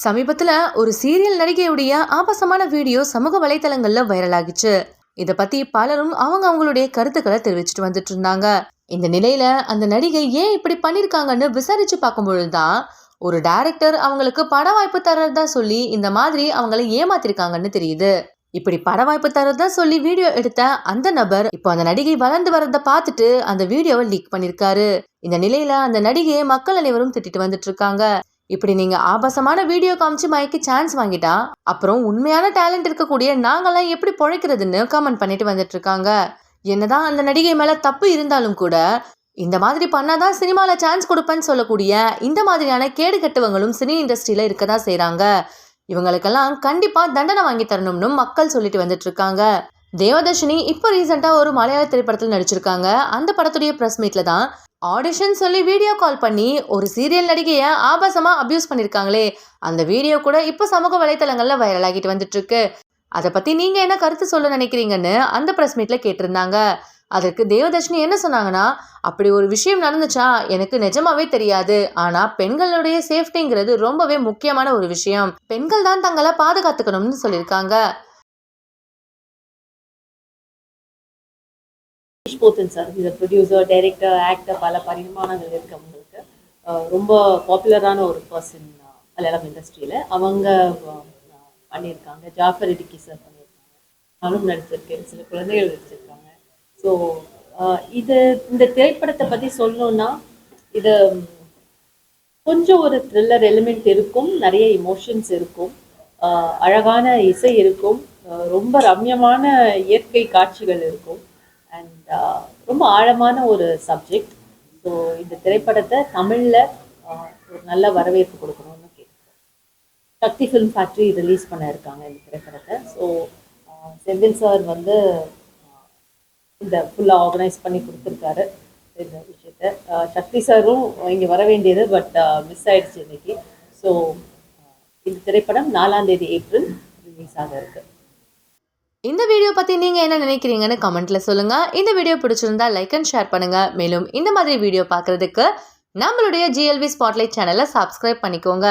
சமீபத்துல ஒரு சீரியல் நடிகையுடைய ஆபாசமான வீடியோ சமூக வலைதளங்கள்ல வைரல் ஆகிச்சு. இத பத்தி பலரும் அவங்களுடைய கருத்துக்களை தெரிவிச்சுட்டு வந்துட்டு இருந்தாங்க. இந்த நிலையில அந்த நடிகை ஏன் இப்படி பண்ணிருக்காங்கன்னு விசாரிச்சு பார்க்கும்பொழுதுதான் ஒரு டைரக்டர் அவங்களுக்கு பட வாய்ப்பு தர்றதா சொல்லி இந்த மாதிரி அவங்களை ஏமாத்திருக்காங்கன்னு தெரியுது. இப்படி பட வாய்ப்பு தரதா சொல்லி வீடியோ எடுத்த அந்த நபர் இப்போ அந்த நடிகை வளர்ந்து வரத பார்த்துட்டு அந்த வீடியோவை லீக் பண்ணிருக்காரு. இந்த நிலையில அந்த நடிகையை மக்கள் அனைவரும் திட்டிட்டு வந்துட்டு இருக்காங்க. இப்படி நீங்க ஆபாசமான வீடியோ காமிச்சு மயக்கி சான்ஸ் வாங்கிட்டா அப்புறம் உண்மையான டேலண்ட் இருக்கக்கூடிய நாங்கெல்லாம் எப்படி பொழைக்கிறதுன்னு கமெண்ட் பண்ணிட்டு வந்துட்டு இருக்காங்க. என்னதான் அந்த நடிகை மேல தப்பு இருந்தாலும் கூட இந்த மாதிரி பண்ணாதான் சினிமால சான்ஸ் கொடுப்பேன்னு சொல்லக்கூடிய இந்த மாதிரியான கேடு கெட்டவங்களும் சினி இண்டஸ்ட்ரியில இருக்கதான் செய்யறாங்க. இவங்களுக்கெல்லாம் கண்டிப்பா தண்டனை வாங்கி தரணும்னு மக்கள் சொல்லிட்டு வந்துட்டு இருக்காங்க. தேவதர்ஷினி இப்போ ரீசெண்டா ஒரு மலையாள திரைப்படத்தில் நடிச்சிருக்காங்க. அந்த படத்துடைய பிரஸ் மீட்ல தான் ஆடிஷன் சொல்லி வீடியோ கால் பண்ணி ஒரு சீரியல் நடிகைய ஆபாசமா அபியூஸ் பண்ணிருக்காங்களே, அந்த வீடியோ கூட இப்போ சமூக வலைதளங்கள்ல வைரல் ஆகிட்டு வந்துட்டு இருக்கு. அதை பத்தி நீங்க என்ன கருத்து சொல்ல நினைக்கிறீங்கன்னு அந்த பிரஸ் மீட்ல கேட்டிருந்தாங்க. அதற்கு தேவதர்ஷினி என்ன சொன்னாங்கன்னா, அப்படி ஒரு விஷயம் நடந்துச்சா எனக்கு நிஜமாவே தெரியாது. ஆனா பெண்களுடைய சேஃப்டிங்கிறது ரொம்பவே முக்கியமான ஒரு விஷயம். பெண்கள் தான் தங்களை பாதுகாத்துக்கணும்னு சொல்லியிருக்காங்க. போத்தன் சார் இது ப்ரொடியூசர், டைரக்டர், ஆக்டர் பல பரிமாணங்கள் இருக்கவங்களுக்கு ரொம்ப பாப்புலரான ஒரு பர்சன் மலையாளம் இண்டஸ்ட்ரியில். அவங்க பண்ணியிருக்காங்க. ஜாஃபர் இடுக்கி சார் பண்ணியிருக்காங்க. நானும் நடிச்சிருக்கேன், சில குழந்தைகள் நடிச்சிருக்காங்க. ஸோ இந்த திரைப்படத்தை பற்றி சொல்லணுன்னா, இது கொஞ்சம் ஒரு த்ரில்லர் எலிமெண்ட் இருக்கும், நிறைய இமோஷன்ஸ் இருக்கும், அழகான இசை இருக்கும், ரொம்ப ரம்யமான இயற்கை காட்சிகள் இருக்கும், அண்ட் ரொம்ப ஆழமான ஒரு சப்ஜெக்ட். ஸோ இந்த திரைப்படத்தை தமிழில் ஒரு நல்ல வரவேற்பு கொடுக்கணும்னு கேட்குறோம். சக்தி ஃபிலிம் ஃபேக்ட்ரி ரிலீஸ் பண்ண இருக்காங்க இந்த திரைப்படத்தை. ஸோ செந்தில் சார் வந்து இந்த ஃபுல்லாக ஆர்கனைஸ் பண்ணி கொடுத்துருக்காரு இந்த விஷயத்த. சக்தி சாரும் இங்கே வர வேண்டியது, பட் மிஸ் ஆயிடுச்சு இன்னைக்கு. ஸோ இந்த திரைப்படம் 4ஆம் தேதி ஏப்ரல் ரிலீஸ் ஆக இருக்கு. இந்த வீடியோ பத்தி நீங்க என்ன நினைக்கிறீங்கன்னு கமெண்ட்ல சொல்லுங்க. இந்த வீடியோ பிடிச்சிருந்தா லைக் அண்ட் ஷேர் பண்ணுங்க. மேலும் இந்த மாதிரி வீடியோ பார்க்கறதுக்கு நம்மளுடைய GLV ஸ்பாட்லைட் சேனலை சப்ஸ்கிரைப் பண்ணிக்கோங்க.